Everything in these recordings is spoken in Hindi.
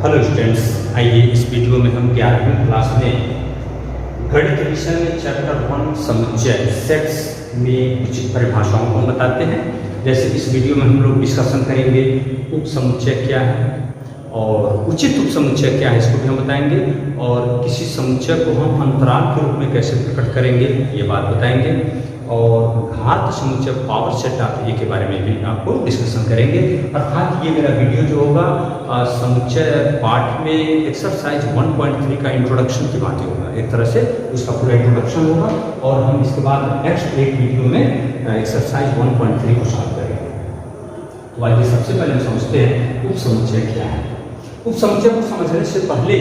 हेलो स्टूडेंट्स, आइए इस वीडियो में हम 11वीं क्लास में गणित विषय में चैप्टर 1 समुच्चय सेट्स में कुछ परिभाषाओं को हम बताते हैं। जैसे इस वीडियो में हम लोग डिस्कशन करेंगे उप समुच्चय क्या है और उचित उप समुच्चय क्या है, इसको भी हम बताएंगे, और किसी समुच्चय को हम अंतराल के रूप में कैसे प्रकट करेंगे ये बात बताएंगे, और घात समुच्चय पावर सेट ऑफ ए के बारे में भी आपको डिस्कशन करेंगे। अर्थात ये मेरा वीडियो जो होगा समुच्चय पार्ट में एक्सरसाइज 1.3 का इंट्रोडक्शन की बात होगा, एक तरह से उसका पूरा इंट्रोडक्शन होगा, और हम इसके बाद नेक्स्ट एक वीडियो में एक्सरसाइज 1.3 को सॉल्व करेंगे। तो आइए सबसे पहले हम समझते हैं उप समुच्चय क्या है। उप समुच्चय को समझने से पहले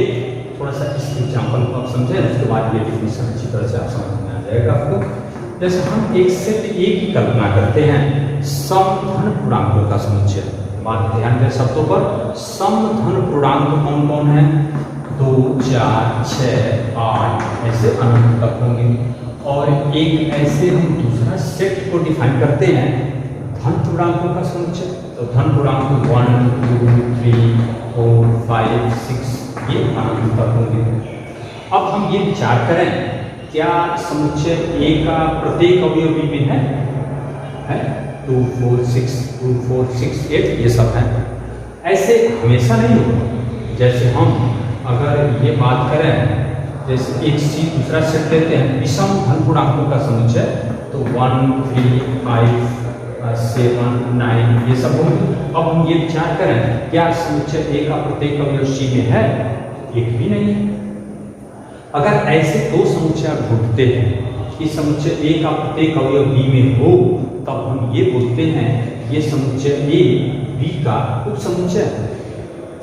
थोड़ा सा इस एग्जाम्पल को आप समझें, उसके बाद ये डिफिनेशन अच्छी तरह से आप समझ में आ जाएगा आपको। जैसे हम एक सेट ए की कल्पना करते हैं समधन पूर्णांकों का समुच्चय। बात ध्यान दें शब्दों पर, समधन पूर्णांक कौन कौन है? 2, 4, 6, 8 ऐसे अनंत तक होंगे। और एक ऐसे हम दूसरा सेट को डिफाइन करते हैं धन पूर्णांकों का समुच्चय। तो धन पूर्णांक 1, 2, 3, 4, 5, 6 ये अनंत तक होंगे। अब हम ये विचार करें, क्या समुच्चय ए का प्रत्येक अवयव बी में है? 2, 4, 6, 2, 4, 6, 8 ये सब है। ऐसे हमेशा नहीं होगा। जैसे हम अगर ये बात करें, जैसे एक सी दूसरा सेट लेते हैं विषम धन पूर्णांकों का समुच्चय, तो 1, 3, 5, 7, 9 ये सब होंगे। अब हम ये विचार करें, क्या समुच्चय ए का प्रत्येक अवयव सी में है? एक भी नहीं है। अगर ऐसे दो समुच्चय ढूंढते हैं कि समुच्चय ए का प्रत्येक अवयव बी में हो, तब हम ये बोलते हैं ये समुच्चय ए बी का उप समुच्चय है।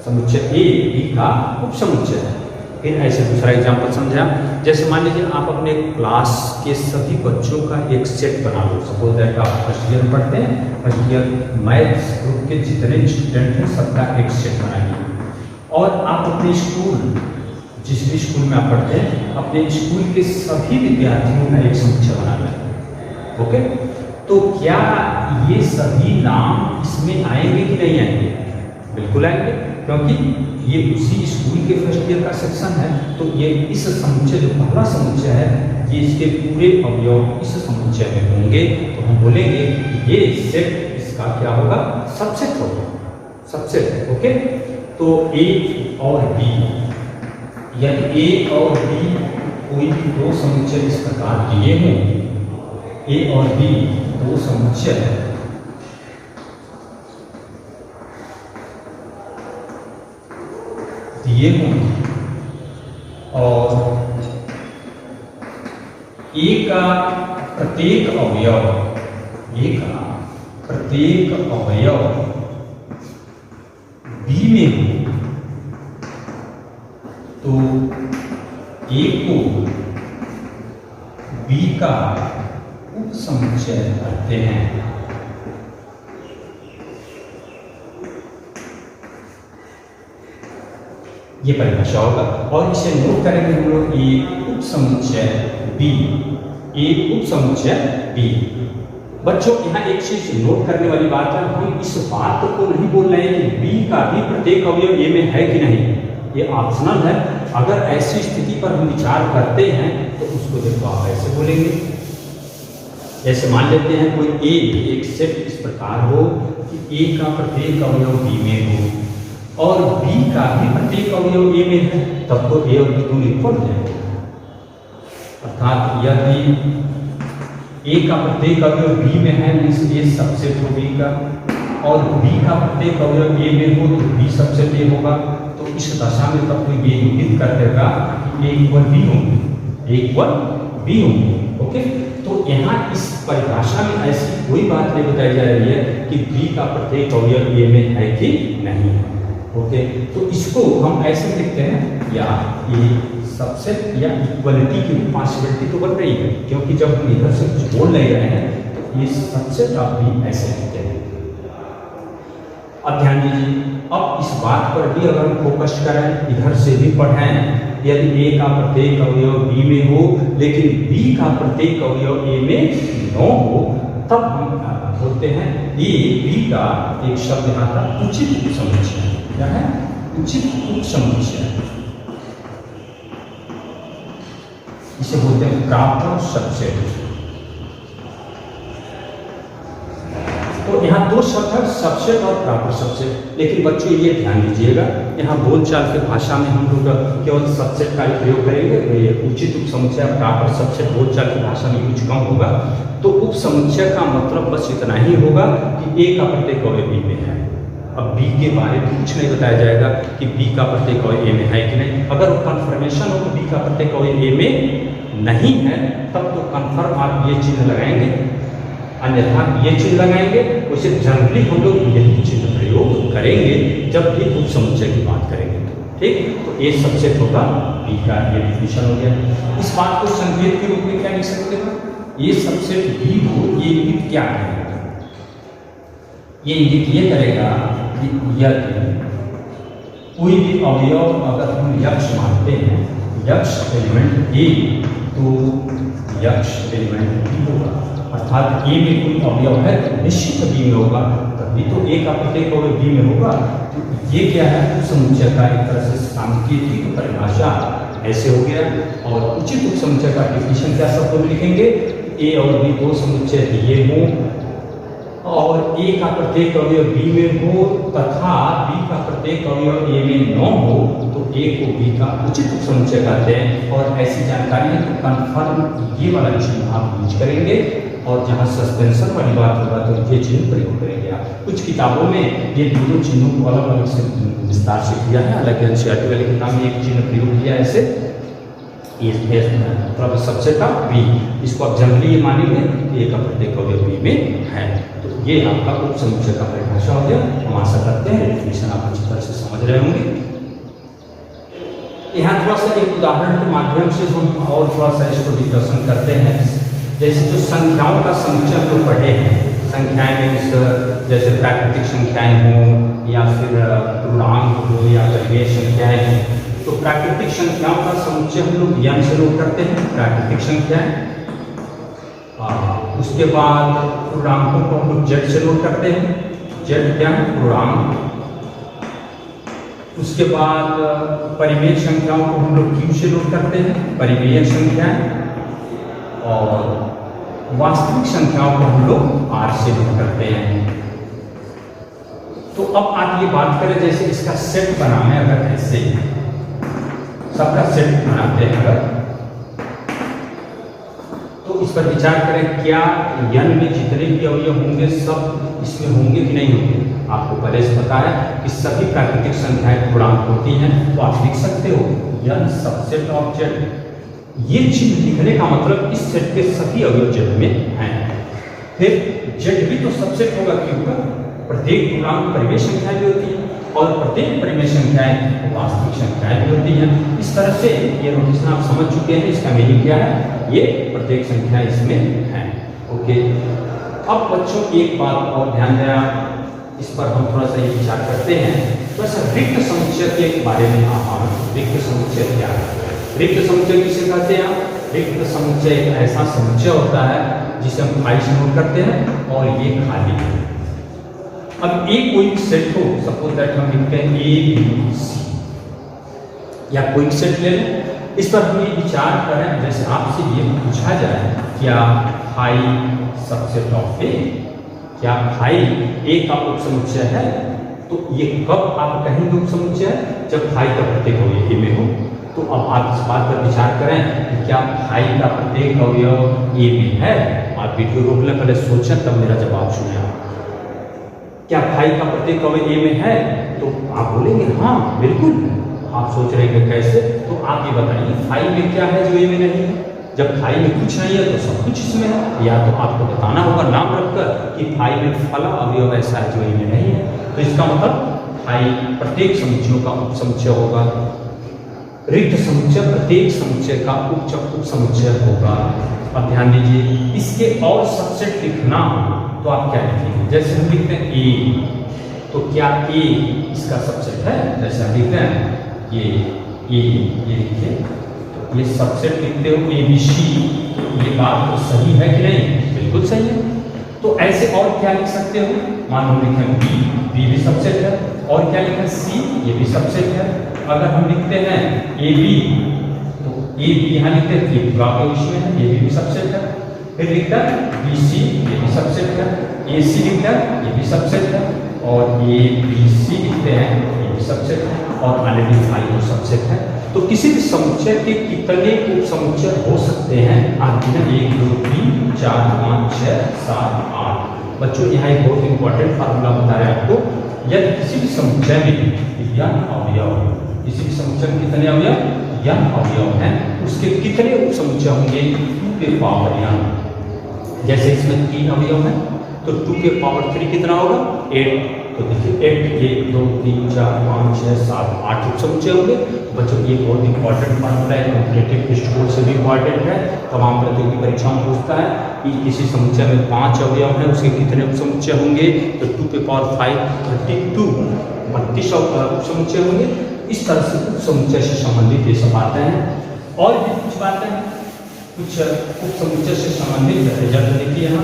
समुच्चय ए बी का उप समुच्चय है। फिर ऐसे दूसरा एग्जांपल समझा, जैसे मान लीजिए आप अपने क्लास के सभी बच्चों का एक सेट बना लो। सपोज दैट आप फर्स्ट ईयर पढ़ते हैं, फर्स्ट ईयर मैथ्स ग्रुप के जितने स्टूडेंट हैं सबका एक सेट बनाइए, और आप अपने स्कूल जिस भी स्कूल में आप पढ़ते हैं अपने स्कूल के सभी विद्यार्थियों का एक समुच्चय बना लें। ओके, तो क्या ये सभी नाम इसमें आएंगे कि नहीं आएंगे? बिल्कुल आएंगे, क्योंकि ये उसी स्कूल के फर्स्ट ईयर का सेक्शन है। तो ये इस समुच्चय जो पहला समुच्चय है, ये इसके पूरे अवयव इस समुच्चय में होंगे। तो हम बोलेंगे ये सेट इसका क्या होगा? सबसेट होगा, सबसेट। ओके, तो ए और बी, यदि ए और बी कोई भी दो समुच्चय इस प्रकार दिए हों, ए और बी दो समुच्चय दिए हों, और ए का प्रत्येक अवयव, ए का प्रत्येक अवयव बी में हो, तो ए को बी का उप समुच्चय कहते हैं। ये परिभाषा होगा, और इसे नोट करेंगे हम लोग, ए उप समुच्चय बी, ए उप समुच्चय बी। बच्चों यहाँ एक चीज नोट करने वाली बात है, हम इस बात को नहीं बोल रहे हैं कि बी का भी प्रत्येक अवयव ए में है कि नहीं, ये ऑप्शनल है। अगर ऐसी स्थिति पर हम विचार करते हैं तो उसको देखो आप ऐसे बोलेंगे। जैसे मान लेते हैं कोई ए एक सेट इस प्रकार हो कि ए का प्रत्येक अवयव बी में हो और बी का भी प्रत्येक अवयव ए में है, तब तो ए और बी दोनों इक्वल हो जाएंगे। अर्थात यदि ए का प्रत्येक अवयव बी में है मीन्स ए सबसेट हो बी का, और बी का प्रत्येक अवयव ए में हो तो बी सबसेट ए होगा। तो इस दशा में तब तो ये इंगित कर देगा कि ए इक्वल बी होंगे, ए इक्वल बी होंगे। ओके, तो यहाँ इस परिभाषा में ऐसी कोई बात नहीं बताई जा रही है कि बी का प्रत्येक अवयव ए में है कि नहीं है। ओके, तो इसको हम ऐसे लिखते हैं, या ए सबसेट या इक्वलिटी की पॉसिबिलिटी तो बन रही है, क्योंकि जब हम इधर से कुछ बोल नहीं रहे हैं तो ये सबसेट आप भी ऐसे लिखते हैं। अब ध्यान दीजिए, अब इस बात पर भी अगर हम फोकस करें, इधर से भी पढ़ें, यदि ए का प्रत्येक अवयव बी में हो लेकिन बी का प्रत्येक अवयव ए में न हो, तब हम बोलते हैं ए बी का एक शब्द यहाँ का उचित समुच्चय। क्या है? उचित उपसमुच्चय, इसे बोलते हैं प्रॉपर सबसेट। तो यहाँ दो शब्द है, सबसेट और प्रॉपर सबसेट। लेकिन बच्चों ये ध्यान दीजिएगा, यहाँ बोलचाल की भाषा में हम लोग केवल सबसेट का ही प्रयोग करेंगे। उचित उपसमुच्चय, प्रॉपर सबसेट बोलचाल की भाषा में कुछ कम होगा। तो उपसमुच्चय का मतलब बस इतना ही होगा कि ए का प्रत्येक अवयव बी में है। अब बी के बारे में कुछ नहीं बताया जाएगा कि बी का प्रत्येक अवयव ए में है कि नहीं। अगर कन्फर्मेशन हो कि बी का प्रत्येक अवयव ए में नहीं है, तब तो कन्फर्म आप ये चिन्ह लगाएंगे, अन्यथा ये चिन्ह लगाएंगे। उसे जनरली हम लोग यही चिन्ह प्रयोग करेंगे जब भी उपसमुच्चय की बात करेंगे। ठीक, तो ए सबसेट होगा बी का, ये डिफिनेशन हो गया। इस बात को संकेत के रूप में क्या लिख सकते हैं? ये सबसेट बी को ये इंगित क्या करेगा? ये इंगित ये करेगा कि यदि कोई भी अवयव अगर हम यक्ष मानते हैं, यक्ष एलिमेंट ए, तो यक्ष एलिमेंट बी होगा। अर्थात ए में कोई अवयव है तो निश्चित बी में होगा, तभी तो ए का प्रत्येक अवयव बी में होगा। तो ये क्या है? उपसमुच्चय का एक तरह से सांकेतिक परिभाषा ऐसे हो गया। और उचित उपसमुच्चय का डिफिनेशन क्या शब्दों में लिखेंगे? ए और बी दो समुच्चय दिए हों और ए का प्रत्येक अवयव बी में हो तथा बी का प्रत्येक अवयव ए में न हो, तो ए को बी का उचित उपसमुच्चय कहते हैं। और ऐसी जानकारी है तो कन्फर्म ये वाला चिन्ह आप यूज करेंगे, और जहाँ सस्पेंशन वाली बात होगा तो ये चिन्ह प्रयोग करेंगे आप। कुछ किताबों में ये दोनों चिन्हों को अलग अलग से विस्तार से किया है, अलग एनसीईआरटी वाली किताब में एक चिन्ह प्रयोग किया है ऐसे, मतलब सबसे का बी। इसको आप जनरली ये मानेंगे ए का प्रत्येक अवयव बी में है। तो ये आपका उपसमुच्चय का परिभाषा हो गया। हम आशा करते हैं डेफिनेशन आप अच्छी तरह से समझ रहे होंगे। यहाँ थोड़ा सा एक उदाहरण के माध्यम से हम और थोड़ा सा इसको डिस्कशन करते हैं। जैसे जो संख्याओं का समुच्चय हम लोग पढ़े हैं, संख्याएं में जैसे प्राकृतिक संख्याएं हों या फिर पूर्णांक हो या परिमेय संख्याएं हों, तो प्राकृतिक संख्याओं का समुच्चय हम लोग यन से नोट करते हैं, प्राकृतिक संख्याएं। उसके बाद पूर्णांकों को हम लोग जेड से नोट करते हैं, जेड क्या है? पूर्णांक। उसके बाद परिमेय संख्याओं को हम लोग क्यू से नोट करते हैं, परिमेय संख्याएं। और वास्तविक संख्याओं को हम लोग आर से नोट करते हैं। तो अब आप ये बात करें, जैसे इसका सेट बनाना है, अगर ऐसे सबका सेट बनाते हैं अगर, तो इस पर विचार करें क्या यन में जितने भी अवयव होंगे सब इसमें होंगे कि नहीं होंगे। आपको पहले से पता है कि सभी प्राकृतिक संख्याएं पूर्णांक होती हैं, तो आप लिख सकते हो यन सबसेट ऑफ जेड। ये चिन्ह लिखने का मतलब इस सेट के सभी अवयव जेड में हैं। फिर जेड भी तो सबसेट होगा, क्यों होगा? प्रत्येक पूर्णांक परिमेय संख्या भी होती है और प्रत्येक परिमेय संख्याएं वास्तविक संख्याएं भी होती हैं। इस तरह से ये नोटेशन आप समझ चुके हैं। इसका मीनिंग क्या है? ये प्रत्येक संख्या इसमें है। ओके, अब बच्चों एक बात और ध्यान देना, इस पर हम थोड़ा सा ये विचार करते हैं। बस रिक्त समुच्चय के बारे में आप रिक्त समुच्चय क्या है? रिक्त समुच्चय किसे कहते हैं? रिक्त समुच्चय एक ऐसा समुच्चय होता है जिसे हम खाली से नोट करते हैं और ये खाली है। अब एक कोई सेट हो, सपोज दैट हम लिखते हैं ए बी सी, या कोई सेट ले लें। इस पर हम ये विचार करें, जैसे आपसे ये पूछा जाए क्या फाई सबसेट ऑफ ए, क्या फाई ए का उपसमुच्चय है, तो ये कब आप कहेंगे उपसमुच्चय है? जब फाई का प्रत्येक अवयव ए में हो। तो अब आप इस बात पर विचार करें कि क्या फाई का प्रत्येक अवयव ए में है। आप वीडियो रोक लें, पहले सोचें तब मेरा जवाब सुने। क्या फाई का प्रत्येक अवयव ए में है? तो आप बोलेंगे हाँ बिल्कुल। आप सोच रहे हैं कैसे? तो आप ये बताइए फाई में क्या है जो ए में नहीं है? जब फाई में कुछ नहीं है तो सब कुछ इसमें है। या तो आपको बताना होगा नाम रखकर कि फाई में फला अवयव ऐसा है जो ए में नहीं है। तो इसका मतलब फाई प्रत्येक समुच्चयों का उपसमुच्चय होगा। रिक्त समुच्चय प्रत्येक समुच्चय का उपसमुच्चय होगा। अब ध्यान दीजिए, इसके और सबसेट लिखना तो आप क्या लिखेंगे? जैसे हम लिखते हैं ए, तो क्या ए इसका सबसेट है? जैसे हम लिखते हैं ये लिखिए, तो ये सबसेट लिखते हो ए बी सी, ये बात तो सही है कि नहीं? बिल्कुल सही है। तो ऐसे और क्या लिख सकते हो, मान लो लिखें बी, बी भी सबसेट है, और क्या लिखें सी, ये भी सबसेट है। अगर हम लिखते हैं ए बी, तो ए बी यहाँ लिखते हैं, ये ब्लॉक है इसमें, ये भी सबसेट है। फिर लिखता है बी सी, ये भी सबसेट है। ए सी लिखता है, ये भी सबसेट है। और ए बी सी लिखते हैं, ये भी सबसेट है। और ऑलरेडी फाइव सबसेट है। तो किसी भी समुच्चय के कितने उप समुच्चय हो सकते हैं, आप 1 2 3 4 5 6 7 8। बच्चों यहाँ एक बहुत इंपॉर्टेंट फार्मूला बता रहे हैं आपको, यदि किसी भी समुच्चय में या अवयव, किसी भी समुच्चय में कितने अवयव या अवयव हैं, उसके कितने उप समुच्चय होंगे 2 के पावर n। जैसे इसमें 3 अवयव हैं, तो 2 के पावर 3 कितना होगा 8। तो देखिए 8 1 2 3 4 5 6 7 8 उप समुच्चय होंगे। बच्चों ये बहुत इंपॉर्टेंट फार्मूला है, कॉम्पिटिटिव दृष्टिकोण से भी इंपॉर्टेंट है। तमाम प्रतियोगी परीक्षाओं में पूछता है कि किसी समुच्चय में 5 अवयव हैं, उसके कितने उप समुच्चय होंगे, तो 2 के पावर 5 32 उप समुच्चय होंगे। इस तरह से उप समुच्चय से संबंधित ये सब बातें हैं। और भी कुछ बातें हैं, कुछ उप समुच्चय से संबंधित रिजल्ट देखिए। यहाँ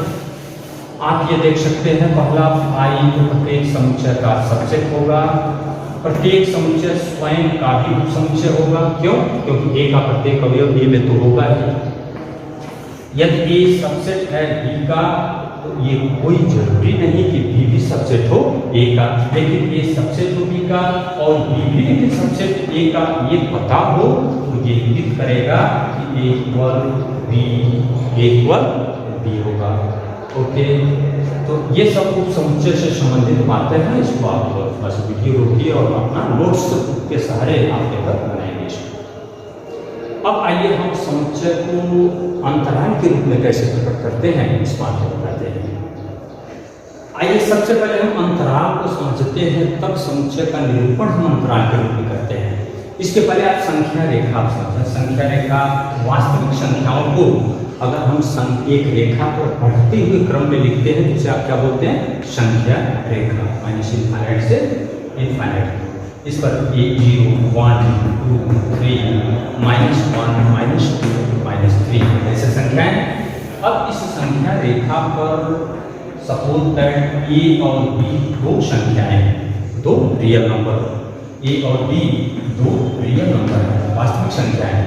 आप ये देख सकते हैं, पहला फाई प्रत्येक समुच्चय का सबसेट होगा। प्रत्येक समुच्चय स्वयं का भी उप समुच्चय होगा। क्यों? क्योंकि ए का प्रत्येक अवयव ए में तो होगा ही। यदि ए सबसेट है बी का, तो ये कोई जरूरी नहीं कि बी भी सबसेट हो ए का, लेकिन ए सबसेट हो बी का और बी भी सबसेट ए का ये पता हो, तो ये इंगित करेगा कि ए इक्वल बी होगा। ओके, तो ये सब उप समुच्चय से संबंधित बातें हैं। इसको आप बस वीडियो रोकिए और अपना नोट्स के सहारे आप पेपर बनाएंगे। अब आइए हम समुच्चय को अंतराल के रूप में कैसे प्रकट करते हैं, इस बात को बताते हैं। आइए सबसे पहले हम अंतराल को समझते हैं, तब समुच्चय का निरूपण हम अंतराल के रूप में करते हैं। इसके पहले आप संख्या रेखा समझें। संख्या रेखा वास्तविक संख्याओं को अगर हम एक रेखा पर बढ़ते हुए क्रम में लिखते हैं, जिसे आप क्या बोलते हैं, संख्या रेखा, माइनस इनफाइनाइट से इनफाइनाइट। इस पर 1 0 1 2 3 -1 -2 -3 ऐसे संख्याएं। अब इस संख्या रेखा पर सपोज दैट ए और बी दो संख्याएं, दो रियल नंबर, ए और बी दो रियल नंबर है, वास्तविक संख्याएं।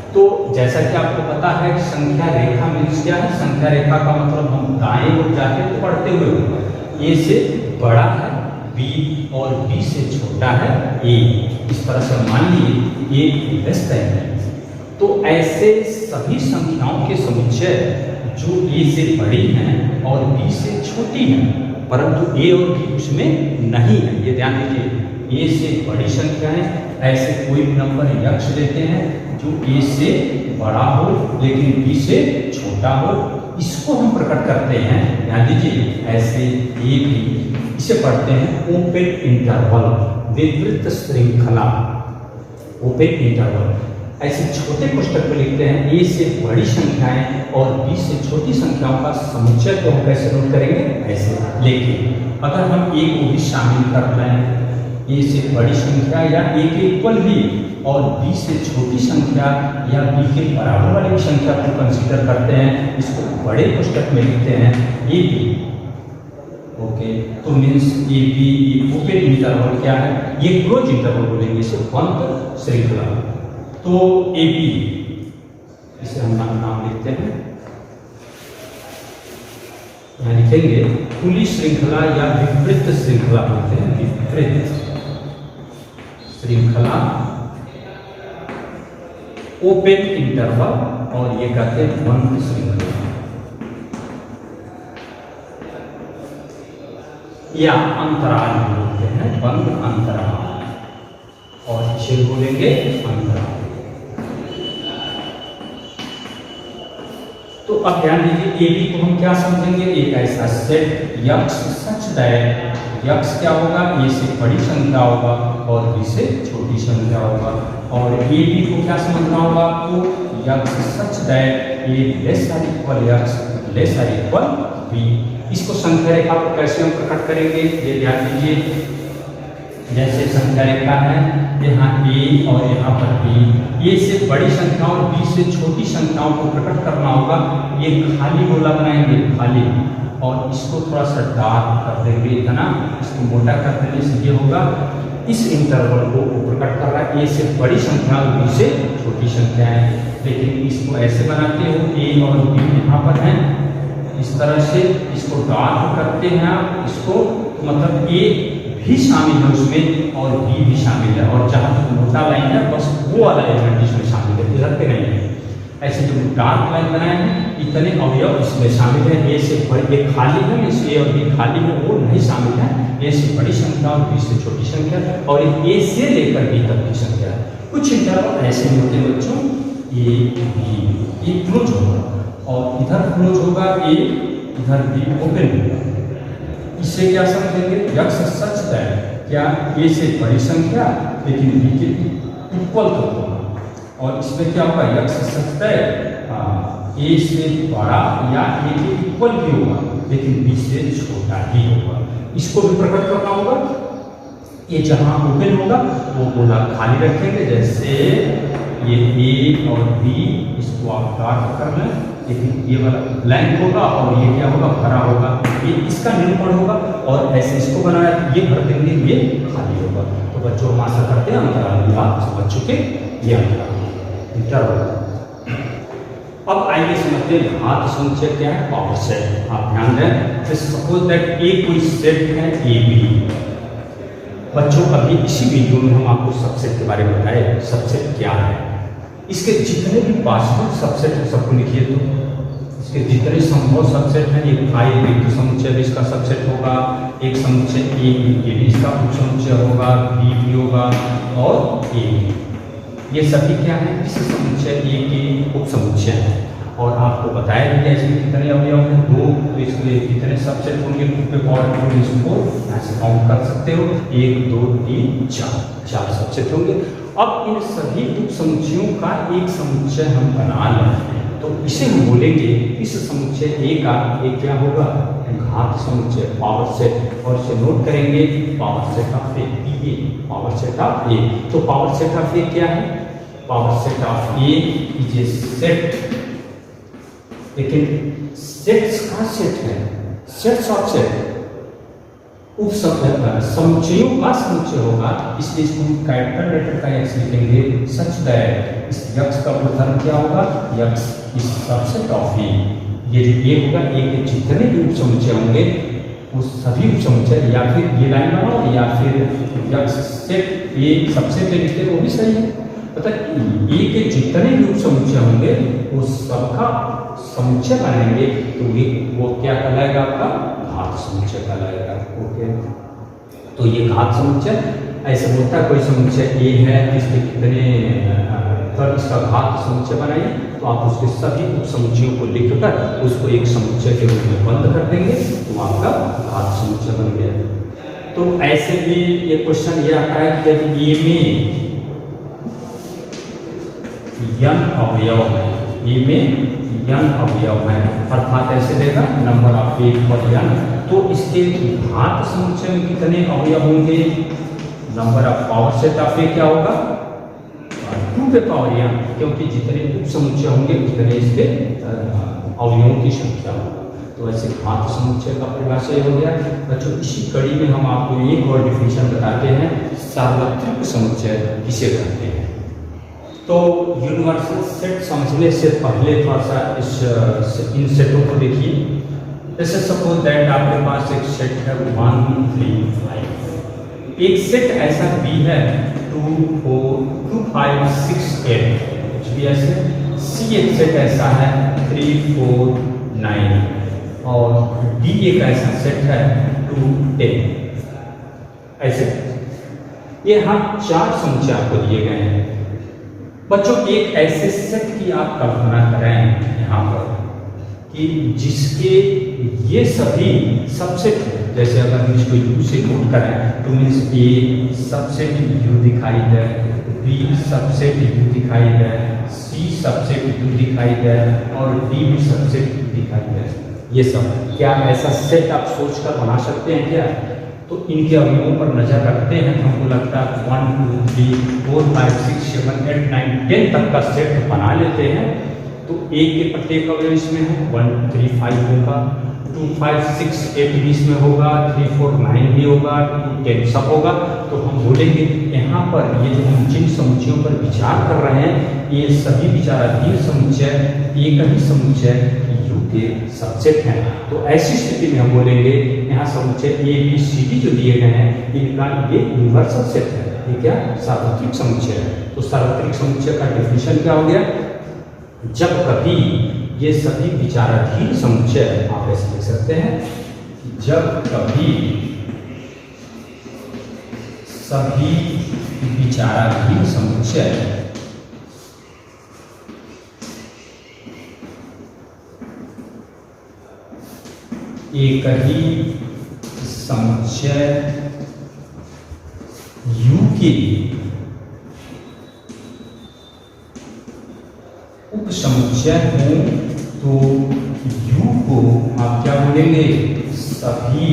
तो जैसा कि आपको पता है कि संख्या रेखा मीन्स क्या है, संख्या रेखा का मतलब हम दाएं ओर जाते तो बढ़ते हुए होगा। ए से बड़ा है बी और बी से छोटा है ए। इस तरह से मान लीजिए ए लेस देन बी। तो ऐसे सभी संख्याओं के समुच्चय जो ए से बड़ी हैं और बी से छोटी हैं, परंतु ए और बी उसमें नहीं है, ये ध्यान दीजिए। ए से बड़ी संख्याएं, ऐसे कोई भी नंबर यक्ष लेते हैं जो ए से बड़ा हो लेकिन बी से छोटा हो, इसको हम प्रकट करते हैं। ध्यान दीजिए, ऐसे ए बी, इसे पढ़ते हैं ओपन इंटरवल, विवृत श्रृंखला, ओपन इंटरवल। ऐसे छोटे पुस्तक में लिखते हैं ए से बड़ी संख्याएं और बी से छोटी संख्याओं का समुच्चय को हम कैसे नोट करेंगे, ऐसे। लेकिन अगर हम ए को भी शामिल कर लें, ए से बड़ी संख्या या ए के इक्वल भी और बी से छोटी संख्या या बी के बराबर वाली संख्या को कंसीडर करते हैं, इसको बड़े पुस्तक में लिखते हैं ए बी। ओके, तो means A be open interval क्या है, ये क्लोज इंटरवल बोलेंगे, इसे बंद श्रृंखला। तो ए बी, इसे हम नाम लिखते हैं, यहाँ लिखेंगे खुली श्रृंखला या विपरीत श्रृंखला बोलते हैं, विपरीत श्रृंखला, ओपन इंटरवल, और ये कहते हैं बंद श्रृंखला या अंतराल बोलते हैं, बंद अंतराल, और इसे बोलेंगे अंतराल। तो अब ध्यान दीजिए, ए बी को हम क्या समझेंगे, एक ऐसा set x such that x क्या होगा, ए से बड़ी संख्या होगा और बी से छोटी संख्या होगा। और ए बी को क्या समझना होगा आपको, x such that a less or equal x less or equal b. इसको संख्या रेखा पर कैसे हम प्रकट करेंगे, ये ध्यान दीजिए। जैसे संख्या रेखा है, यहाँ ए और यहाँ पर बी, ए से बड़ी संख्याओं और बी से छोटी संख्याओं को प्रकट करना होगा। ये खाली गोला बनाएंगे, खाली, और इसको थोड़ा सा डार्क कर देंगे, इतना इसको मोटा कर देने से ये होगा इस इंटरवल को प्रकट कर रहा है, ए से बड़ी संख्या और बी से छोटी संख्या है। लेकिन इसको ऐसे बनाते हो, ए और बी यहाँ पर है, इस तरह से इसको डार्क करते हैं आप, इसको मतलब ए भी शामिल है उसमें और बी भी शामिल है, और जहाँ तक मोटा लाइन है बस वो वाला एलिमेंट इसमें शामिल है, इधर पे नहीं है। ऐसे जो डार्क लाइन बनाए हैं इतने अवयव इसमें शामिल है। ए से बड़ी, ये खाली है, इस ए और बी खाली है, वो नहीं शामिल है। ए से बड़ी संख्या और बी से छोटी संख्या, और ए से लेकर बी तक की संख्या है। कुछ इंटरवल ऐसे होते हैं बच्चों, ए बी, ये क्लोज होगा और इधर क्लोज होगा ए, इधर बी ओपन होगा। इससे क्या समझेंगे, यक्ष सच है क्या, ए से बड़ी संख्या लेकिन बी के इक्वल तो होगा, और इसमें क्या होगा, यक्ष सच है ए से बड़ा या ए के इक्वल भी होगा लेकिन बी से छोटा ही होगा। इसको भी प्रकट करना होगा। ये जहां ओपन होगा वो गोला खाली रखेंगे, जैसे ये ए और बी, इसको आप डार्क कर लें, लेकिन ये वाला ब्लैंक होगा और ये क्या होगा, भरा होगा, ये इसका निरूपण होगा। और ऐसे इसको बनाया, ये भर देंगे, ये खाली होगा। तो बच्चों हम आशा करते हैं अंतराल आप समझ चुके, ये अंतराल। अब आइए समझते हैं घात समुच्चय क्या है, पावर सेट। आप ध्यान दें, सपोज दैट ए कोई सेट है ए बी। बच्चों अभी इसी वीडियो में हम आपको सबसेट के बारे में बताए, सबसेट क्या है, इसके जितने भी पॉसिबल सबसेट है सबको लिखिए। तो इसके जितने संभव सबसेट हैं, ये फाइव एक समुच्चय भी इसका सबसेट होगा, एक समुच्चय ए भी इसका उप समुच्चय होगा, बी भी होगा और ए भी, ये सभी क्या है, इस समुच्चय ए के उप समुच्चय हैं। और आपको बताया भी इसमें कितने अवयव हैं, दो, तो इसमें कितने सबसेट होंगे, इसको यहाँ से काउंट कर सकते हो, 1 2 3 4 सबसेट होंगे। अब इन सभी उप समुच्चयों का एक समुच्चय हम बना लें, तो इसे हम बोलेंगे, इस समुच्चय ए का एक क्या होगा, घात समुच्चय, पावर सेट, और इसे नोट करेंगे power set of A, power set of A. तो पावर सेट ऑफ ए क्या है, power set of A is a set, लेकिन सेट्स का सेट है, सेट्स ऑफ सेट, उप समुच्चयों का समुच्चय होगा, इसलिए इसको हम कैपिटल लेटर का एक्स लिखेंगे, सच दैट इस यक्ष का गुणधर्म क्या होगा, यक्ष इस सबसेट ऑफ ए। ये जो ए होगा, ए के जितने भी उप समुच्चय होंगे वो सभी उप समुच्चय, या फिर ये लाइन बनाओ या फिर यक्ष सेट ए सबसेट लिखते वो भी सही है। मतलब ए के जितने भी उप समुच्चय होंगे वो सबका समुच्चय बनाएंगे, तो ये वो क्या कहलाएगा, आपका घात समुच्चय कहलाएगा। ओके, तो ये घात समुच्चय ऐसे होता है, कोई समुच्चय ए है इसके कितने तब इसका घात समुच्चय बनाइए, तो आप उसके सभी उप समुच्चयों को लिखकर उसको एक समुच्चय के रूप में बंद कर देंगे, तो आपका घात समुच्चय बन गया। तो ऐसे भी ये क्वेश्चन ये आता है कि यदि ए में n अवयव है, ए में n अवयव है, अर्थात ऐसे देगा नंबर ऑफ 1 पर n, तो इसके घात समुच्चय में कितने अवयव होंगे, number of power set of A क्या होगा, 2 पे पावर n, क्योंकि जितने उप समुच्चय होंगे उतने इसके अवयवों की संख्या होगा। तो ऐसे घात समुच्चय का परिभाषा हो गया। बच्चों इसी कड़ी में हम आपको एक और डिफिनेशन बताते हैं, सार्वत्रिक समुच्चय किसे कहते हैं। तो यूनिवर्सल सेट समझने से पहले थोड़ा सा इन सेटों को देखिए। जैसे सपोज दैट आपके पास एक सेट है 1 3 5, एक सेट ऐसा भी है 2 4 2 5 6 8, कुछ भी ऐसे। सी एक सेट ऐसा है 3 4 9, और डी एक ऐसा सेट है 2 10। ऐसे ये हम 4 समुच्चय आपको दिए गए हैं। बच्चों एक ऐसे सेट की आप कल्पना करें यहाँ पर कि जिसके ये सभी सबसेट हो, जैसे अगर हम इसको यू से नोट करें तो मीन्स ए सबसेट यू दिखाई दे, बी सबसेट यू दिखाई दे, सी सबसेट यू दिखाई दे, और डी भी सबसेट यू दिखाई दे। ये सब क्या ऐसा सेट आप सोच कर बना सकते हैं क्या? तो इनके अवयवों पर नजर रखते हैं तो हमको लगता है 1 2 3 4 5 6 7 8 9 10 तक का सेट बना लेते हैं। तो एक के प्रत्येक अवयव इसमें है 1 3 5 होगा, 2 5 6 8 भी इसमें होगा, 3 4 9 भी होगा, 2 10 सब होगा। तो हम बोलेंगे यहाँ पर ये जो हम जिन समुच्चयों पर विचार कर रहे हैं ये सभी विचाराधीन समुच्चय एक ही समुच्चय U के सबसेट हैं। तो ऐसी स्थिति में हम बोलेंगे यहाँ समुच्चय A B C D जो दिए गए हैं इनका ये यूनिवर्सल सेट है। ये क्या सार्वत्रिक समुच्चय है। तो सार्वत्रिक समुच्चय का डेफिनेशन क्या हो गया, जब कभी ये सभी विचाराधीन समुच्चय, आप ऐसे लिख सकते हैं, जब कभी सभी विचाराधीन समुच्चय एक ही समुच्चय U के उपसमुच्चय हों तो U को आप क्या बोलेंगे, सभी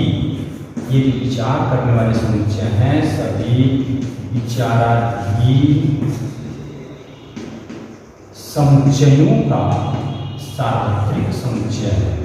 ये विचार करने वाले समुच्चय हैं, सभी विचाराधीन समुच्चयों का सार्वत्रिक समुच्चय है।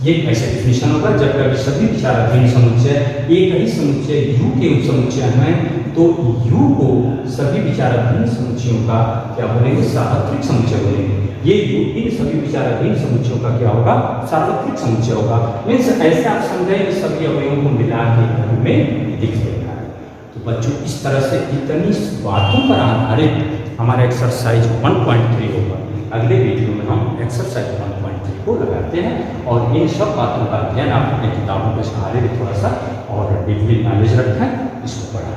ये ऐसे डेफिनेशन होगा, जब कभी सभी विचाराधीन समुच्चय एक ही समुच्चय U के उपसमुच्चय हैं तो U को सभी विचाराधीन समुच्चयों का क्या बोलेंगे, सार्वत्रिक समुच्चय बोलेंगे। ये U इन सभी विचाराधीन समुच्चयों का क्या होगा, सार्वत्रिक समुच्चय होगा। मीन्स ऐसे आप समझेंगे सभी अवयवों को मिला के घर में लिख देना है। तो बच्चों इस तरह से इतनी बातों पर आधारित हमारा एक्सरसाइज 1.3 होगा। अगले वीडियो में हम एक्सरसाइज 1.3 को लगाते हैं और इन सब बातों का अध्ययन आप अपनी किताबों के सहारे थोड़ा सा और डीपली नॉलेज रखें, इसको पढ़ें।